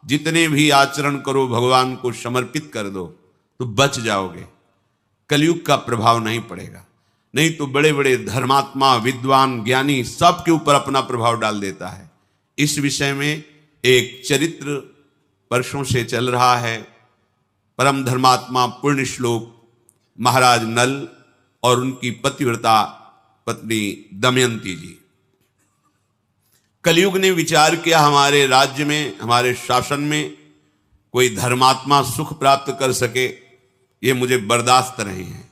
जितने भी आचरण करो भगवान को समर्पित कर दो तो बच जाओगे, कलयुग का प्रभाव नहीं पड़ेगा। नहीं तो बड़े बड़े धर्मात्मा, विद्वान, ज्ञानी सबके ऊपर अपना प्रभाव डाल देता है। इस विषय में एक चरित्र वर्षों से चल रहा है। परम धर्मात्मा पुण्य श्लोक महाराज नल और उनकी पतिव्रता पत्नी दमयंती जी। कलयुग ने विचार किया हमारे राज्य में, हमारे शासन में कोई धर्मात्मा सुख प्राप्त कर सके, ये मुझे बर्दाश्त नहीं है।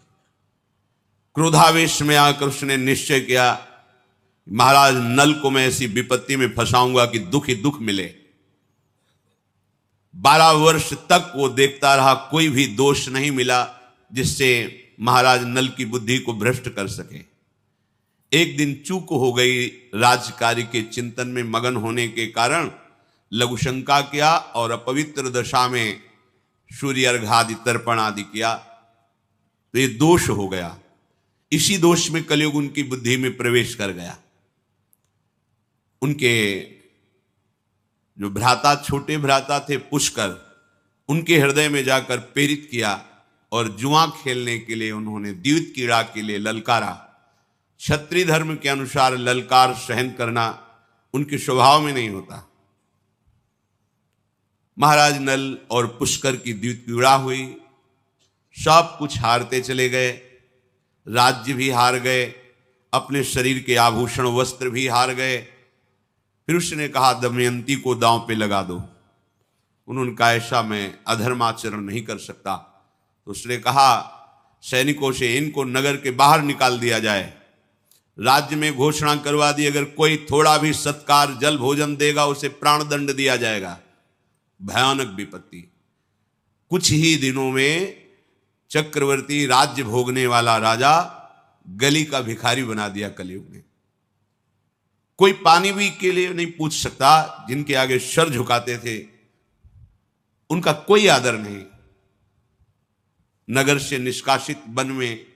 क्रोधावेश में आकर उसने निश्चय किया महाराज नल को मैं ऐसी विपत्ति में फंसाऊंगा कि दुख ही दुख मिले। 12 वर्ष तक वो देखता रहा, कोई भी दोष नहीं मिला जिससे महाराज नल की बुद्धि को भ्रष्ट कर सके। एक दिन चूक हो गई, राजकार्य के चिंतन में मगन होने के कारण लघु शंका किया और अपवित्र दशा में सूर्य अर्घादि तर्पण आदि किया, तो ये दोष हो गया। इसी दोष में कलयुग उनकी बुद्धि में प्रवेश कर गया। उनके जो भ्राता, छोटे भ्राता थे पुष्कर, उनके हृदय में जाकर प्रेरित किया और जुआ खेलने के लिए उन्होंने द्यूत क्रीड़ा के लिए ललकारा। क्षत्रिय धर्म के अनुसार ललकार सहन करना उनके स्वभाव में नहीं होता। महाराज नल और पुष्कर की द्यूत क्रीड़ा हुई, सब कुछ हारते चले गए, राज्य भी हार गए, अपने शरीर के आभूषण वस्त्र भी हार गए। फिर उसने कहा दमयंती को दांव पे लगा दो। उन्होंने कहा ऐसा मैं अधर्माचरण नहीं कर सकता। तो उसने कहा सैनिकों से इनको नगर के बाहर निकाल दिया जाए, राज्य में घोषणा करवा दी अगर कोई थोड़ा भी सत्कार जल भोजन देगा उसे प्राण दंड दिया जाएगा। भयानक विपत्ति। कुछ ही दिनों में चक्रवर्ती, राज्य भोगने वाला राजा गली का भिखारी बना दिया कलयुग ने। कोई पानी भी के लिए नहीं पूछ सकता, जिनके आगे सर झुकाते थे उनका कोई आदर नहीं। नगर से निष्कासित वन में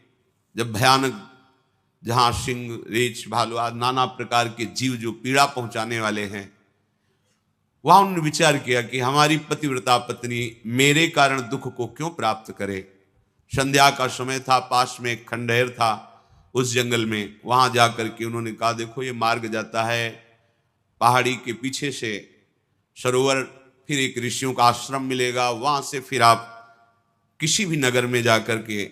जब भयानक, जहां सिंह, रीछ, भालू आदि नाना प्रकार के जीव जो पीड़ा पहुंचाने वाले हैं, वहां उन्होंने विचार किया कि हमारी पतिव्रता पत्नी मेरे कारण दुख को क्यों प्राप्त करे। संध्या का समय था, पास में एक खंडहर था उस जंगल में, वहां जाकर के उन्होंने कहा देखो ये मार्ग जाता है पहाड़ी के पीछे से सरोवर, फिर एक ऋषियों का आश्रम मिलेगा, वहां से फिर आप किसी भी नगर में जाकर के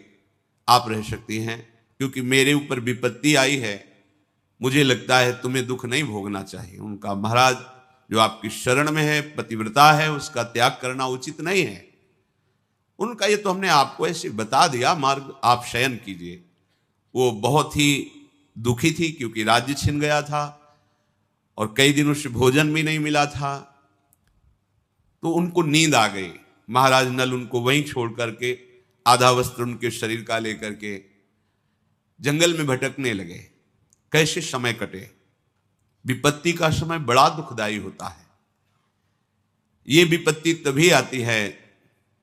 आप रह सकती हैं, क्योंकि मेरे ऊपर विपत्ति आई है, मुझे लगता है तुम्हें दुख नहीं भोगना चाहिए। उनका महाराज जो आपकी शरण में है, पतिव्रता है, उसका त्याग करना उचित नहीं है। उनका ये तो हमने आपको ऐसे बता दिया, मार्ग आप शयन कीजिए। वो बहुत ही दुखी थी क्योंकि राज्य छिन गया था और कई दिनों से भोजन भी नहीं मिला था, तो उनको नींद आ गई। महाराज नल उनको वहीं छोड़ करके आधा वस्त्र उनके शरीर का लेकर के जंगल में भटकने लगे। कैसे समय कटे। विपत्ति का समय बड़ा दुखदाई होता है। ये विपत्ति तभी आती है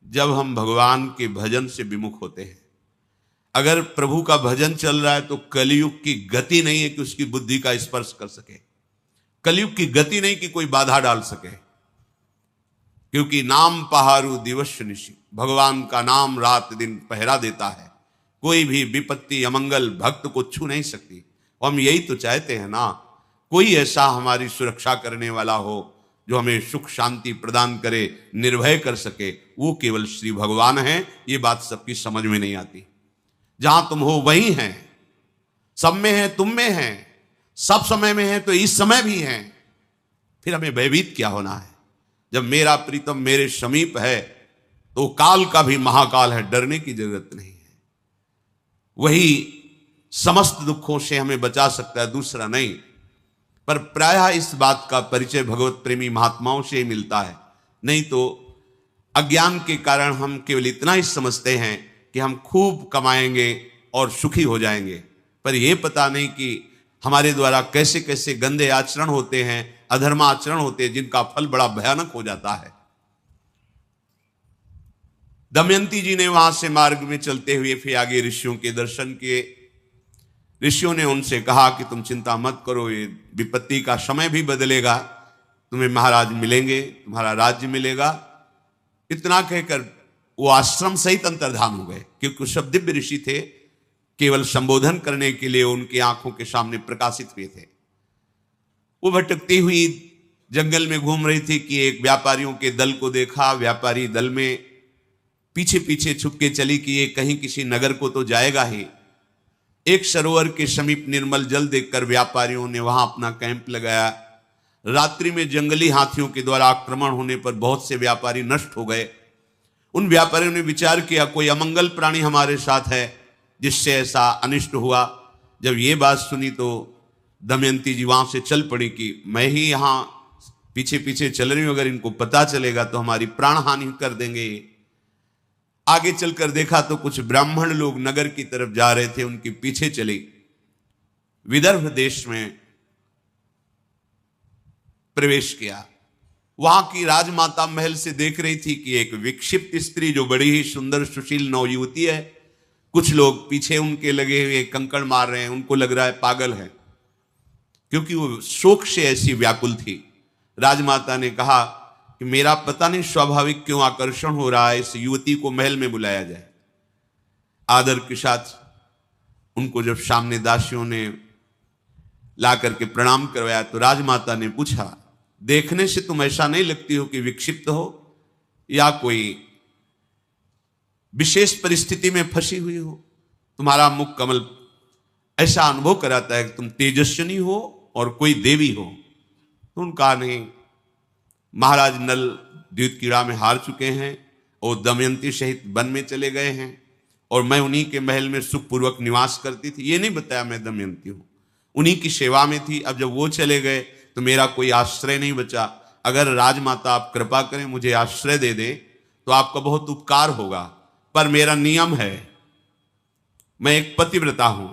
जब हम भगवान के भजन से विमुख होते हैं। अगर प्रभु का भजन चल रहा है तो कलयुग की गति नहीं है कि उसकी बुद्धि का स्पर्श कर सके, कलयुग की गति नहीं कि कोई बाधा डाल सके, क्योंकि नाम पहारू दिवस निशि, भगवान का नाम रात दिन पहरा देता है। कोई भी विपत्ति अमंगल भक्त को छू नहीं सकती। हम यही तो चाहते हैं ना, कोई ऐसा हमारी सुरक्षा करने वाला हो जो हमें सुख शांति प्रदान करे, निर्भय कर सके, वो केवल श्री भगवान हैं। ये बात सबकी समझ में नहीं आती। जहां तुम हो वहीं हैं, सब में है, तुम में है, सब समय में है तो इस समय भी है, फिर हमें भयभीत क्या होना है। जब मेरा प्रीतम मेरे समीप है तो काल का भी महाकाल है, डरने की जरूरत नहीं है। वही समस्त दुखों से हमें बचा सकता है, दूसरा नहीं। पर प्रायः इस बात का परिचय भगवत प्रेमी महात्माओं से ही मिलता है। नहीं तो अज्ञान के कारण हम केवल इतना ही समझते हैं कि हम खूब कमाएंगे और सुखी हो जाएंगे, पर यह पता नहीं कि हमारे द्वारा कैसे कैसे गंदे आचरण होते हैं, अधर्माचरण होते हैं, जिनका फल बड़ा भयानक हो जाता है। दमयंती जी ने वहां से मार्ग में चलते हुए फिर आगे ऋषियों के दर्शन किए। ऋषियों ने उनसे कहा कि तुम चिंता मत करो, ये विपत्ति का समय भी बदलेगा, तुम्हें महाराज मिलेंगे, तुम्हारा राज्य मिलेगा। इतना कहकर वो आश्रम सहित अंतर्धान हो गए, क्योंकि सब दिव्य ऋषि थे, केवल संबोधन करने के लिए उनकी आंखों के सामने प्रकाशित हुए थे। वो भटकती हुई जंगल में घूम रही थी कि एक व्यापारियों के दल को देखा। व्यापारी दल में पीछे पीछे छुप के चली कि ये कहीं किसी नगर को तो जाएगा ही। एक सरोवर के समीप निर्मल जल देखकर व्यापारियों ने वहां अपना कैंप लगाया। रात्रि में जंगली हाथियों के द्वारा आक्रमण होने पर बहुत से व्यापारी नष्ट हो गए। उन व्यापारियों ने विचार किया कोई अमंगल प्राणी हमारे साथ है जिससे ऐसा अनिष्ट हुआ। जब ये बात सुनी तो दमयंती जी वहां से चल पड़ी कि मैं ही यहां पीछे पीछे चल रही हूं, अगर इनको पता चलेगा तो हमारी प्राण हानि कर देंगे। आगे चलकर देखा तो कुछ ब्राह्मण लोग नगर की तरफ जा रहे थे, उनके पीछे चली। विदर्भ देश में प्रवेश किया। वहां की राजमाता महल से देख रही थी कि एक विक्षिप्त स्त्री जो बड़ी ही सुंदर सुशील नवयुवती है, कुछ लोग पीछे उनके लगे हुए कंकड़ मार रहे हैं, उनको लग रहा है पागल है, क्योंकि वो शोक से ऐसी व्याकुल थी। राजमाता ने कहा कि मेरा पता नहीं स्वाभाविक क्यों आकर्षण हो रहा है, इस युवती को महल में बुलाया जाए। आदर के साथ उनको जब सामने दासियों ने ला करके प्रणाम करवाया तो राजमाता ने पूछा, देखने से तुम ऐसा नहीं लगती हो कि विक्षिप्त हो या कोई विशेष परिस्थिति में फंसी हुई हो? तुम्हारा मुख कमल ऐसा अनुभव कराता है कि तुम तेजस्विनी हो और कोई देवी हो। तो उनका नहीं, महाराज नल द्यूत कीड़ा में हार चुके हैं और दमयंती सहित वन में चले गए हैं और मैं उन्हीं के महल में सुखपूर्वक निवास करती थी। ये नहीं बताया मैं दमयंती हूं, उन्हीं की सेवा में थी। अब जब वो चले गए तो मेरा कोई आश्रय नहीं बचा। अगर राजमाता आप कृपा करें मुझे आश्रय दे दें तो आपका बहुत उपकार होगा, पर मेरा नियम है, मैं एक पतिव्रता हूं,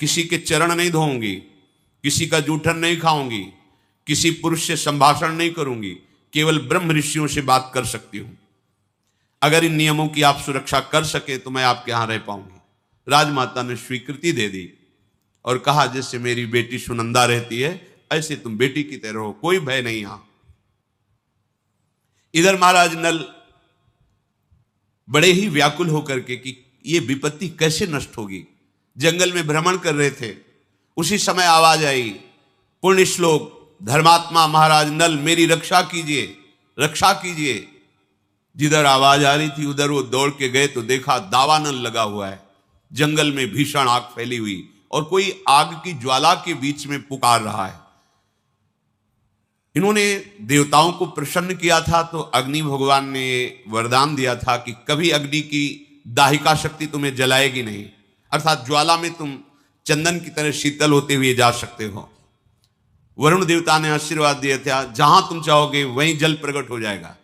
किसी के चरण नहीं धोऊंगी, किसी का जूठन नहीं खाऊंगी, किसी पुरुष से संभाषण नहीं करूंगी, केवल ब्रह्म ऋषियों से बात कर सकती हूं। अगर इन नियमों की आप सुरक्षा कर सके तो मैं आपके यहां रह पाऊंगी। राजमाता ने स्वीकृति दे दी और कहा जैसे मेरी बेटी सुनंदा रहती है ऐसे तुम बेटी की तरह हो, कोई भय नहीं यहां। इधर महाराज नल बड़े ही व्याकुल होकर के कि ये विपत्ति कैसे नष्ट होगी, जंगल में भ्रमण कर रहे थे। उसी समय आवाज आई, पुण्य श्लोक धर्मात्मा महाराज नल मेरी रक्षा कीजिए, रक्षा कीजिए। जिधर आवाज आ रही थी उधर वो दौड़ के गए तो देखा दावानल लगा हुआ है, जंगल में भीषण आग फैली हुई और कोई आग की ज्वाला के बीच में पुकार रहा है। इन्होंने देवताओं को प्रसन्न किया था तो अग्नि भगवान ने वरदान दिया था कि कभी अग्नि की दाहिका शक्ति तुम्हें जलाएगी नहीं, अर्थात ज्वाला में तुम चंदन की तरह शीतल होते हुए जा सकते हो। वरुण देवता ने आशीर्वाद दिया था जहां तुम चाहोगे वहीं जल प्रकट हो जाएगा।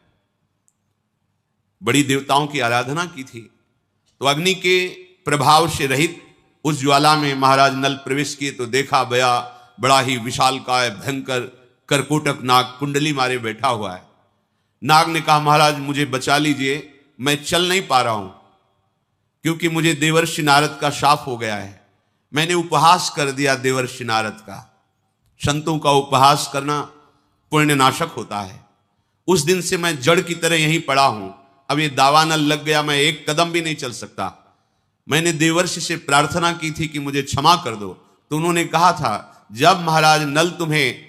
बड़ी देवताओं की आराधना की थी तो अग्नि के प्रभाव से रहित उस ज्वाला में महाराज नल प्रवेश किए तो देखा बड़ा ही विशालकाय भयंकर करकोटक नाग कुंडली मारे बैठा हुआ है। नाग ने कहा महाराज मुझे बचा लीजिए, मैं चल नहीं पा रहा हूं क्योंकि मुझे देवर्षि नारद का शाप हो गया है। मैंने उपहास कर दिया देवर्षि नारद का। संतों का उपहास करना पुण्यनाशक होता है। उस दिन से मैं जड़ की तरह यहीं पड़ा हूं। अब ये दावानल लग गया, मैं एक कदम भी नहीं चल सकता। मैंने देवर्षि से प्रार्थना की थी कि मुझे क्षमा कर दो, तो उन्होंने कहा था जब महाराज नल तुम्हें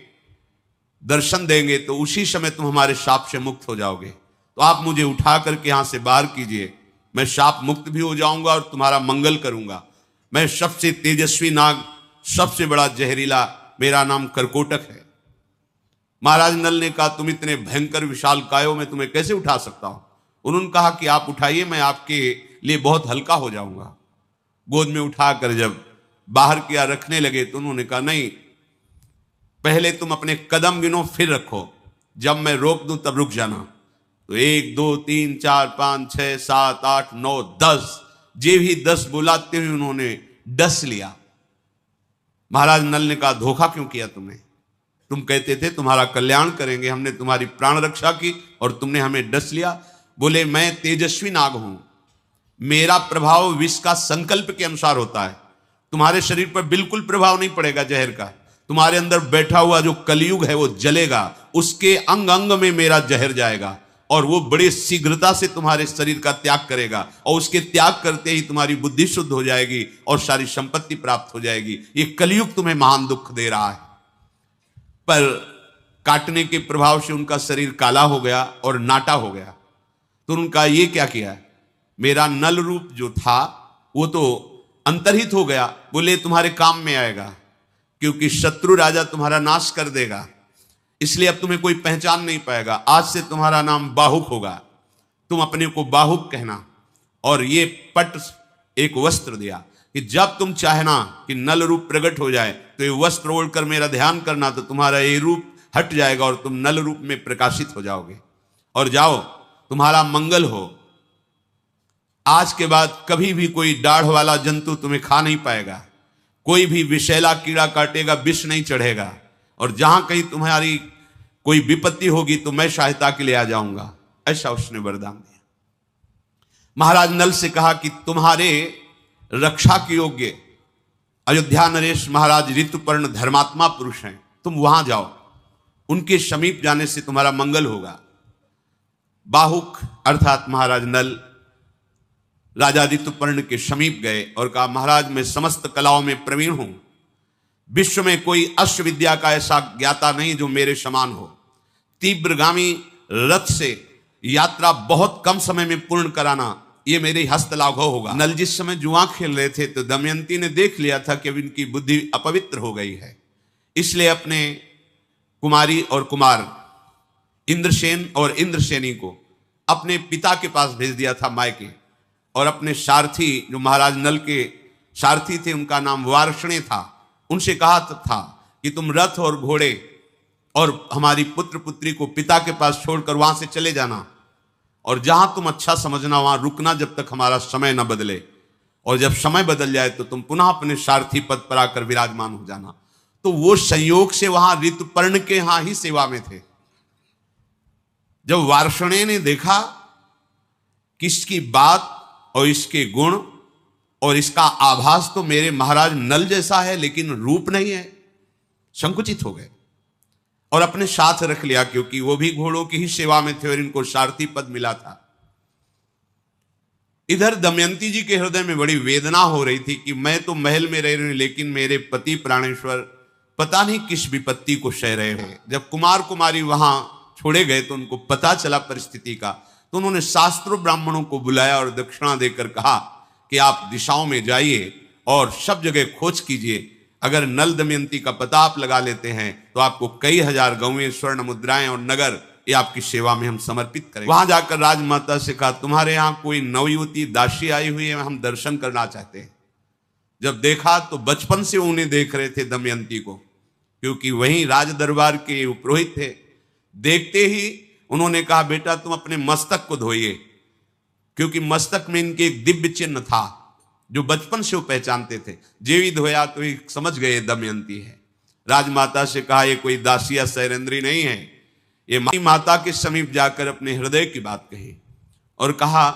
दर्शन देंगे तो उसी समय तुम हमारे शाप से मुक्त हो जाओगे। तो आप मुझे उठा करके यहां से बाहर कीजिए, मैं शाप मुक्त भी हो जाऊंगा और तुम्हारा मंगल करूंगा। मैं सबसे तेजस्वी नाग, सबसे बड़ा जहरीला, मेरा नाम करकोटक है। महाराज नल ने कहा तुम इतने भयंकर विशाल कायो में तुम्हें कैसे उठा सकता हूं? उन्होंने कहा कि आप उठाइए, मैं आपके लिए बहुत हल्का हो जाऊंगा। गोद में उठाकर जब बाहर किया रखने लगे तो उन्होंने कहा नहीं, पहले तुम अपने कदम गिनो फिर रखो, जब मैं रोक दूं तब रुक जाना। तो 1 2 3 4 5 6 7 8 9 10 जे भी 10 बुलाते हुए उन्होंने डस लिया। महाराज नल ने कहा धोखा क्यों किया तुमने? तुम कहते थे तुम्हारा कल्याण करेंगे, हमने तुम्हारी प्राण रक्षा की और तुमने हमें डस लिया। बोले मैं तेजस्वी नाग हूं, मेरा प्रभाव विष का संकल्प के अनुसार होता है, तुम्हारे शरीर पर बिल्कुल प्रभाव नहीं पड़ेगा जहर का। तुम्हारे अंदर बैठा हुआ जो कलयुग है वो जलेगा, उसके अंग अंग में मेरा जहर जाएगा और वो बड़े शीघ्रता से तुम्हारे शरीर का त्याग करेगा और उसके त्याग करते ही तुम्हारी बुद्धि शुद्ध हो जाएगी और सारी संपत्ति प्राप्त हो जाएगी। ये कलयुग तुम्हें महान दुख दे रहा है। पर काटने के प्रभाव से उनका शरीर काला हो गया और नाटा हो गया। तो उनका ये क्या किया, मेरा नल रूप जो था वो तो अंतर्हित हो गया, बोले तुम्हारे काम में आएगा क्योंकि शत्रु राजा तुम्हारा नाश कर देगा, इसलिए अब तुम्हें कोई पहचान नहीं पाएगा। आज से तुम्हारा नाम बाहुक होगा, तुम अपने को बाहुक कहना। और ये पट एक वस्त्र दिया कि जब तुम चाहना कि नल रूप प्रकट हो जाए तो ये वस्त्र ओढ़कर मेरा ध्यान करना, तो तुम्हारा ये रूप हट जाएगा और तुम नल रूप में प्रकाशित हो जाओगे। और जाओ, तुम्हारा मंगल हो। आज के बाद कभी भी कोई दाढ़ वाला जंतु तुम्हें खा नहीं पाएगा, कोई भी विषैला कीड़ा काटेगा, विष नहीं चढ़ेगा, और जहां कहीं तुम्हारी कोई विपत्ति होगी तो मैं सहायता के लिए आ जाऊंगा। ऐसा उसने वरदान दिया। महाराज नल से कहा कि तुम्हारे रक्षा के योग्य अयोध्या नरेश महाराज ऋतुपर्ण धर्मात्मा पुरुष हैं, तुम वहां जाओ, उनके समीप जाने से तुम्हारा मंगल होगा। बाहुक अर्थात महाराज नल राजा ऋतुपर्ण के समीप गए और कहा, महाराज मैं समस्त कलाओं में प्रवीण हूं, विश्व में कोई अश्व विद्या का ऐसा ज्ञाता नहीं जो मेरे समान हो। तीव्रगामी रथ से यात्रा बहुत कम समय में पूर्ण कराना ये मेरे हस्त लाघव होगा। नल जिस समय जुआ खेल रहे थे तो दमयंती ने देख लिया था कि अब इनकी बुद्धि अपवित्र हो गई है, इसलिए अपने कुमारी और कुमार इंद्रसेन और इंद्रसेनी को अपने पिता के पास भेज दिया था मायके, और अपने सारथी जो महाराज नल के सारथी थे उनका नाम वार्ष्णे था, उनसे कहा था कि तुम रथ और घोड़े और हमारी पुत्र पुत्री को पिता के पास छोड़कर वहां से चले जाना, और जहां तुम अच्छा समझना वहां रुकना जब तक हमारा समय न बदले, और जब समय बदल जाए तो तुम पुनः अपने सारथी पद पर आकर विराजमान हो जाना। तो वो संयोग से वहां ऋतुपर्ण के यहां ही सेवा में थे। जब वार्ष्णे ने देखा कि इसकी बात और इसके गुण और इसका आभास तो मेरे महाराज नल जैसा है लेकिन रूप नहीं है, संकुचित हो गए और अपने साथ रख लिया, क्योंकि वो भी घोड़ों की ही सेवा में थे और इनको सारथी पद मिला था। इधर दमयंती जी के हृदय में बड़ी वेदना हो रही थी कि मैं तो महल में रह रही हूं लेकिन मेरे पति प्राणेश्वर पता नहीं किस विपत्ति को सह रहे हैं। जब कुमार कुमारी वहां छोड़े गए तो उनको पता चला परिस्थिति का, तो उन्होंने शास्त्रों ब्राह्मणों को बुलाया और दक्षिणा देकर कहा कि आप दिशाओं में जाइए और सब जगह खोज कीजिए, अगर नल दमयंती का पता आप लगा लेते हैं तो आपको कई हजार गौवें, स्वर्ण मुद्राएं और नगर ये आपकी सेवा में हम समर्पित करें। वहां जाकर राजमाता से कहा, तुम्हारे यहां कोई नवयुवती दासी आई हुई है, हम दर्शन करना चाहते हैं। जब देखा तो बचपन से उन्हें देख रहे थे दमयंती को, क्योंकि वहीं राज दरबार के पुरोहित थे। देखते ही उन्होंने कहा, बेटा तुम अपने मस्तक को धोइए, क्योंकि मस्तक में इनके एक दिव्य चिन्ह था जो बचपन से वो पहचानते थे। जेवी धोया तो ये समझ गए दमयंती है। राजमाता से कहा, ये कोई दासिया शैलेंद्री नहीं है, ये माता के समीप जाकर अपने हृदय की बात कही और कहा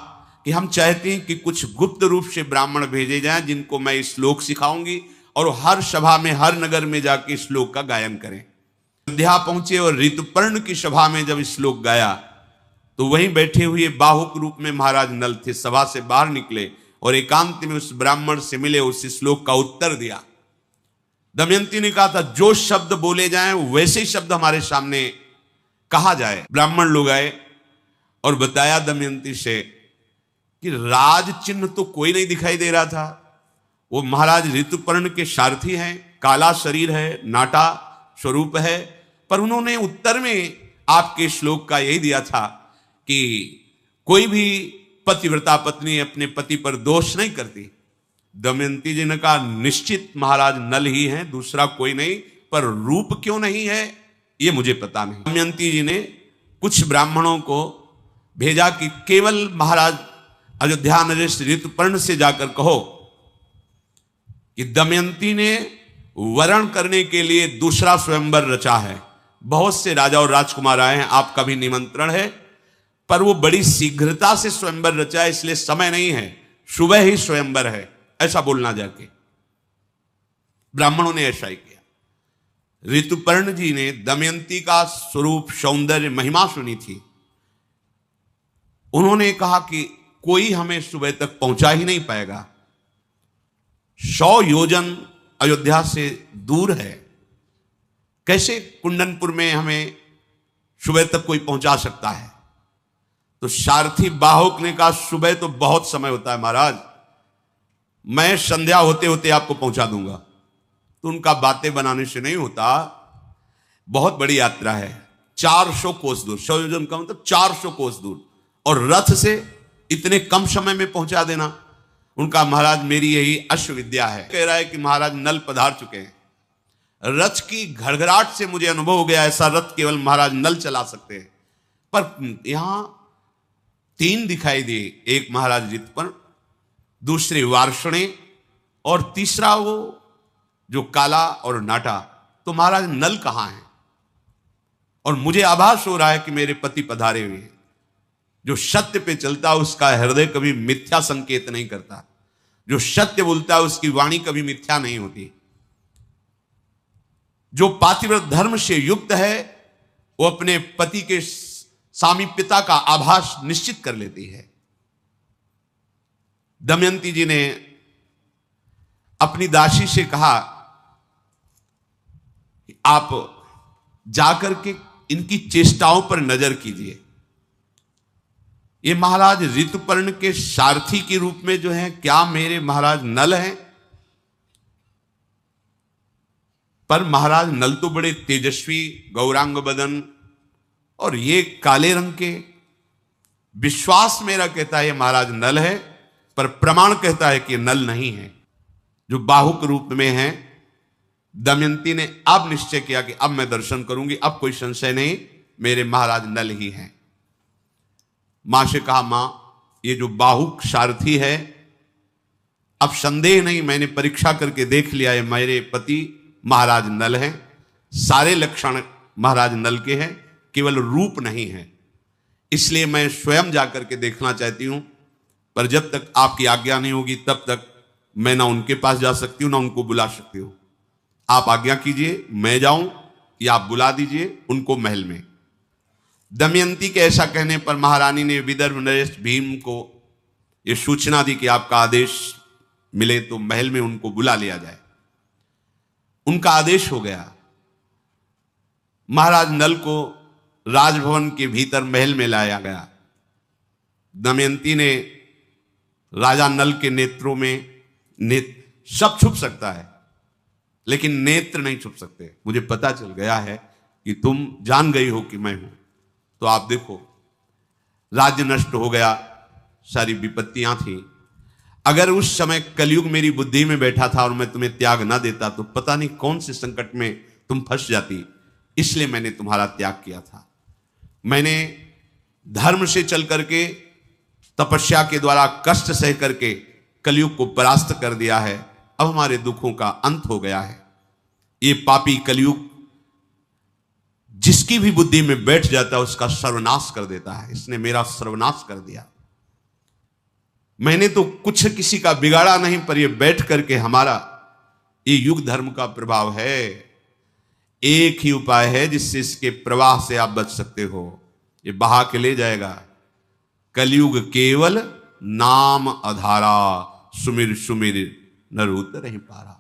कि हम चाहते हैं कि कुछ गुप्त रूप से ब्राह्मण भेजे जाएं जिनको मैं श्लोक सिखाऊंगी और हर सभा में, हर नगर में जाके श्लोक का गायन करें। अयोध्या पहुंचे और ऋतुपर्ण की सभा में जब श्लोक गाया तो वहीं बैठे हुए बाहुक रूप में महाराज नल थे, सभा से बाहर निकले और एकांत में उस ब्राह्मण से मिले, उस श्लोक का उत्तर दिया। दमयंती ने कहा था, जो शब्द बोले जाएं वैसे ही शब्द हमारे सामने कहा जाए। ब्राह्मण लोग आए और बताया दमयंती से कि राज चिन्ह तो कोई नहीं दिखाई दे रहा था, वो महाराज ऋतुपर्ण के सारथी हैं, काला शरीर है, नाटा स्वरूप है, पर उन्होंने उत्तर में आपके श्लोक का यही दिया था कि कोई भी पतिव्रता पत्नी अपने पति पर दोष नहीं करती। दमयंती जी ने कहा, निश्चित महाराज नल ही हैं, दूसरा कोई नहीं, पर रूप क्यों नहीं है ये मुझे पता नहीं। दमयंती जी ने कुछ ब्राह्मणों को भेजा कि केवल महाराज अयोध्या नरेश ऋतुपर्ण से जाकर कहो कि दमयंती ने वरण करने के लिए दूसरा स्वयंवर रचा है। बहुत से राजा और राजकुमार आए हैं, आपका भी निमंत्रण है, पर वो बड़ी शीघ्रता से स्वयंवर रचा है, इसलिए समय नहीं है, सुबह ही स्वयंवर है, ऐसा बोलना जाके। ब्राह्मणों ने ऐसा ही किया। ऋतुपर्ण जी ने दमयंती का स्वरूप, सौंदर्य, महिमा सुनी थी। उन्होंने कहा कि कोई हमें सुबह तक पहुंचा ही नहीं पाएगा, 100 योजन अयोध्या से दूर है, कैसे कुंडनपुर में हमें सुबह तक कोई पहुंचा सकता है। तो सारथी बाहुक ने कहा, सुबह तो बहुत समय होता है महाराज, मैं संध्या होते होते आपको पहुंचा दूंगा। तो उनका बातें बनाने से नहीं होता, बहुत बड़ी यात्रा है, 400 कोस दूर, 100 योजन का मतलब 400 कोस दूर, और रथ से इतने कम समय में पहुंचा देना। उनका महाराज मेरी यही अश्वविद्या है। कह रहा है कि महाराज नल पधार चुके हैं, रथ की घड़घड़ाहट से मुझे अनुभव हो गया, ऐसा रथ केवल महाराज नल चला सकते हैं। पर यहां 3 दिखाई दिए, एक महाराज ऋतुपर्ण, दूसरे वार्ष्णे, और तीसरा वो जो काला और नाटा। तो महाराज नल कहां है? और मुझे आभास हो रहा है कि मेरे पति पधारे हुए हैं। जो सत्य पे चलता है उसका हृदय कभी मिथ्या संकेत नहीं करता, जो सत्य बोलता है उसकी वाणी कभी मिथ्या नहीं होती। जो पातिव्रत धर्म से युक्त है वो अपने पति के सामीप्यता का आभास निश्चित कर लेती है। दमयंती जी ने अपनी दासी से कहा, आप जाकर के इनकी चेष्टाओं पर नजर कीजिए। ये महाराज ऋतुपर्ण के सारथी के रूप में जो है, क्या मेरे महाराज नल हैं? पर महाराज नल तो बड़े तेजस्वी, गौरांग बदन, और ये काले रंग के। विश्वास मेरा कहता है ये महाराज नल है, पर प्रमाण कहता है कि नल नहीं है, जो बाहुक रूप में है। दमयंती ने अब निश्चय किया कि अब मैं दर्शन करूंगी, अब कोई संशय नहीं, मेरे महाराज नल ही हैं। मां से कहा, मां ये जो बाहुक सारथी है, अब संदेह नहीं, मैंने परीक्षा करके देख लिया है, मेरे पति महाराज नल हैं, सारे लक्षण महाराज नल के हैं, केवल रूप नहीं है। इसलिए मैं स्वयं जाकर के देखना चाहती हूं, पर जब तक आपकी आज्ञा नहीं होगी तब तक मैं ना उनके पास जा सकती हूं ना उनको बुला सकती हूं। आप आज्ञा कीजिए, मैं जाऊं या आप बुला दीजिए उनको महल में। दमयंती के ऐसा कहने पर महारानी ने विदर्भ नरेश भीम को यह सूचना दी कि आपका आदेश मिले तो महल में उनको बुला लिया जाए। उनका आदेश हो गया। महाराज नल को राजभवन के भीतर महल में लाया गया। दमयंती ने राजा नल के नेत्रों में, सब छुप सकता है लेकिन नेत्र नहीं छुप सकते। मुझे पता चल गया है कि तुम जान गई हो कि मैं हूं, तो आप देखो, राज्य नष्ट हो गया, सारी विपत्तियां थी। अगर उस समय कलयुग मेरी बुद्धि में बैठा था और मैं तुम्हें त्याग ना देता तो पता नहीं कौन से संकट में तुम फंस जाती। इसलिए मैंने तुम्हारा त्याग किया था। मैंने धर्म से चल करके, तपस्या के द्वारा कष्ट सह करके कलयुग को परास्त कर दिया है। अब हमारे दुखों का अंत हो गया है। ये पापी कलयुग जिसकी भी बुद्धि में बैठ जाता है उसका सर्वनाश कर देता है। इसने मेरा सर्वनाश कर दिया। मैंने तो कुछ किसी का बिगाड़ा नहीं, पर ये बैठ करके हमारा ये युग धर्म का प्रभाव है। एक ही उपाय है जिससे इसके प्रवाह से आप बच सकते हो, ये बहा के ले जाएगा। कलयुग केवल नाम आधारा, सुमिर सुमिर नर उतर नहीं पारा।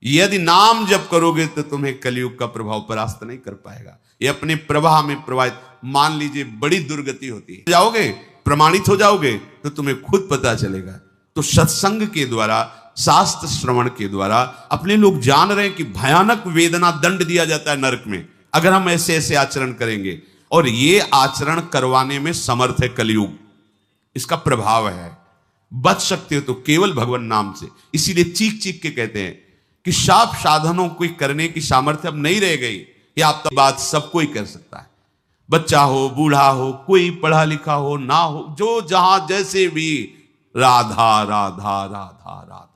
यदि नाम जप करोगे तो तुम्हें कलयुग का प्रभाव परास्त नहीं कर पाएगा। ये अपने प्रवाह में प्रवाहित, मान लीजिए बड़ी दुर्गति होती है, जाओगे, प्रमाणित हो जाओगे तो तुम्हें खुद पता चलेगा। तो सत्संग के द्वारा, शास्त्र श्रवण के द्वारा अपने लोग जान रहे हैं कि भयानक वेदना, दंड दिया जाता है नरक में अगर हम ऐसे ऐसे आचरण करेंगे। और ये आचरण करवाने में समर्थ है कलयुग, इसका प्रभाव है। बच सकते हो तो केवल भगवान नाम से। इसीलिए चीख चीख के कहते हैं कि शाप साधनों को करने की सामर्थ्य अब नहीं रह गई। ये आप तो बात सब कोई कर सकता है, बच्चा हो, बूढ़ा हो, कोई पढ़ा लिखा हो ना हो, जो जहां जैसे भी, राधा राधा राधा राधा।